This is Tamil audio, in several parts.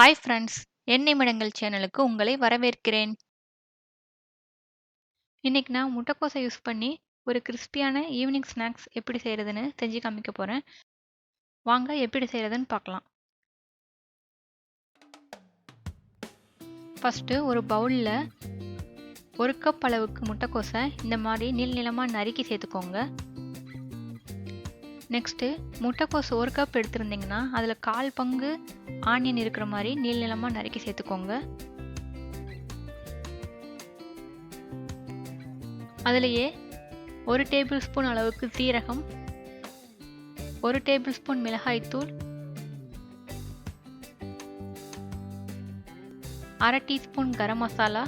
ஹாய் ஃப்ரெண்ட்ஸ், என் நிமிடங்கள் சேனலுக்கு உங்களை வரவேற்கிறேன். இன்னைக்கு நான் முட்டைக்கோஸை யூஸ் பண்ணி ஒரு கிறிஸ்பியான ஈவினிங் ஸ்நாக்ஸ் எப்படி செய்கிறதுன்னு செஞ்சு காமிக்க போகிறேன். வாங்க எப்படி செய்கிறதுன்னு பார்க்கலாம். ஃபஸ்ட்டு ஒரு பவுலில் 1 கப் அளவுக்கு முட்டைக்கோஸை இந்த மாதிரி நீளமாக நறுக்கி சேர்த்துக்கோங்க. நெக்ஸ்ட்டு முட்டைக்கோஸ் 1 கப் எடுத்திருந்தீங்கன்னா அதில் 1/4 பங்கு ஆனியன் இருக்கிற மாதிரி நீளமாக நறுக்கி சேர்த்துக்கோங்க. அதிலேயே 1 டேபிள் ஸ்பூன் அளவுக்கு சீரகம், 1 டேபிள் ஸ்பூன் மிளகாய்த்தூள், 1/2 டீஸ்பூன் கரம் மசாலா,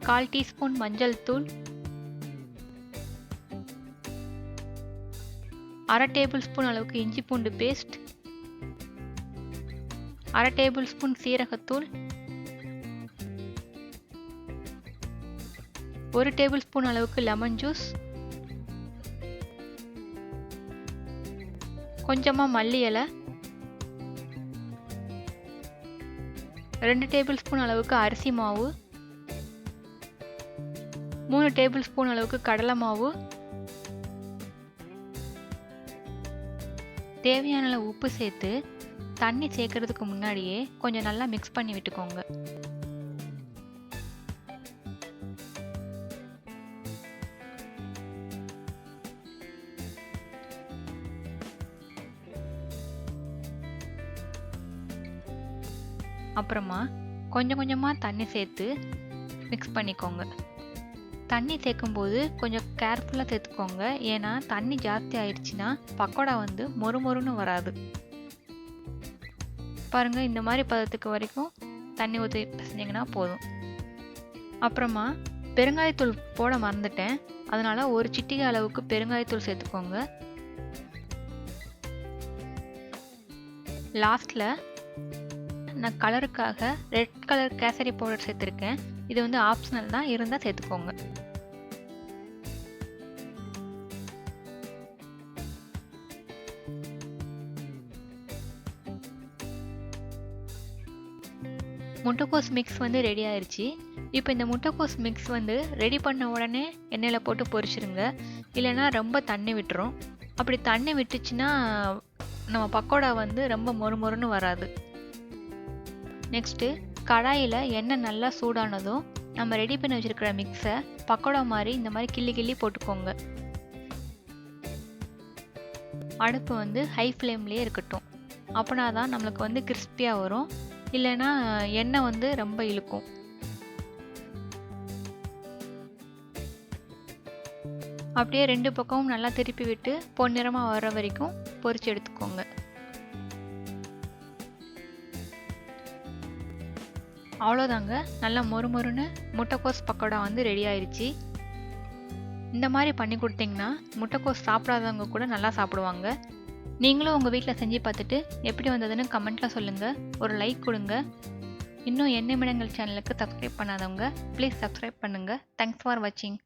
1/4 டீஸ்பூன் மஞ்சள் தூள், 1/2 டேபிள் ஸ்பூன் அளவுக்கு இஞ்சி பூண்டு பேஸ்ட், 1/2 டேபிள் ஸ்பூன் சீரகத்தூள், 1 டேபிள் ஸ்பூன் அளவுக்கு லெமன் ஜூஸ், கொஞ்சமாக மல்லி இலை, 2 டேபிள் ஸ்பூன் அளவுக்கு அரிசி மாவு, 3 டேபிள் ஸ்பூன் அளவுக்கு கடலை மாவு, தேவையான அளவு உப்பு சேர்த்து தண்ணி சேர்க்கறதுக்கு முன்னாடியே கொஞ்சம் நல்லா மிக்ஸ் பண்ணி விட்டுக்கோங்க. அப்புறமா கொஞ்சம் கொஞ்சமாக தண்ணி சேர்த்து மிக்ஸ் பண்ணிக்கோங்க. தண்ணி சேர்க்கும்போது கொஞ்சம் கேர்ஃபுல்லாக சேர்த்துக்கோங்க. ஏன்னா தண்ணி ஜாஸ்தி ஆயிடுச்சுன்னா பக்கோடா மொறுமொறுன்னு வராது. பாருங்கள், இந்த மாதிரி பதத்துக்கு வரைக்கும் தண்ணி ஊற்றி செஞ்சிங்கன்னா போதும். அப்புறமா பெருங்காயத்தூள் போட மறந்துட்டேன், அதனால் 1 சிட்டிகை அளவுக்கு பெருங்காயத்தூள் சேர்த்துக்கோங்க. லாஸ்ட்டில் நான் கலருக்காக ரெட் கலர் கேசரி பவுடர் சேர்த்துருக்கேன். இது ஆப்ஷனல் தான், இருந்தால் சேர்த்துக்கோங்க. முட்டைக்கோஸ் மிக்ஸ் ரெடி ஆயிடுச்சு. இப்போ இந்த முட்டைக்கோஸ் மிக்ஸ் ரெடி பண்ண உடனே எண்ணெயில் போட்டு பொரிச்சிருங்க. இல்லைன்னா ரொம்ப தண்ணி விட்டுரும். அப்படி தண்ணி விட்டுச்சுன்னா நம்ம பக்கோடா ரொம்ப மொறுமொறுன்னு வராது. நெக்ஸ்ட்டு கடாயில் எண்ணெய் நல்லா சூடானதும் நம்ம ரெடி பண்ணி வச்சுருக்கிற மிக்ஸை பக்கோடா மாதிரி இந்த மாதிரி கிள்ளி கிள்ளி போட்டுக்கோங்க. அடுப்பு ஹை ஃப்ளேம்லேயே இருக்கட்டும். அப்படின்னா தான் நம்மளுக்கு கிறிஸ்பியாக வரும். இல்லைன்னா எண்ணெய் ரொம்ப இழுக்கும். அப்படியே 2 பக்கமும் நல்லா திருப்பி விட்டு பொன்னிறமாக வர்ற வரைக்கும் பொரிச்சு எடுத்துக்கோங்க. அவ்வளோதாங்க, நல்லா மொறுமொறுன்னு முட்டைக்கோஸ் பக்கோடா ரெடி ஆயிடுச்சு. இந்த மாதிரி பண்ணி கொடுத்தீங்கன்னா முட்டைக்கோஸ் சாப்பிடாதவங்க கூட நல்லா சாப்பிடுவாங்க. நீங்களும் உங்கள் வீட்டில் செஞ்சு பார்த்துட்டு எப்படி வந்ததுன்னு கமெண்ட்டில் சொல்லுங்கள். ஒரு லைக் கொடுங்க. இன்னும் என் நிமிடங்கள் சேனலுக்கு சப்ஸ்கிரைப் பண்ணாதவங்க ப்ளீஸ் சப்ஸ்கிரைப் பண்ணுங்கள். தேங்க்ஸ் ஃபார் வாட்சிங்.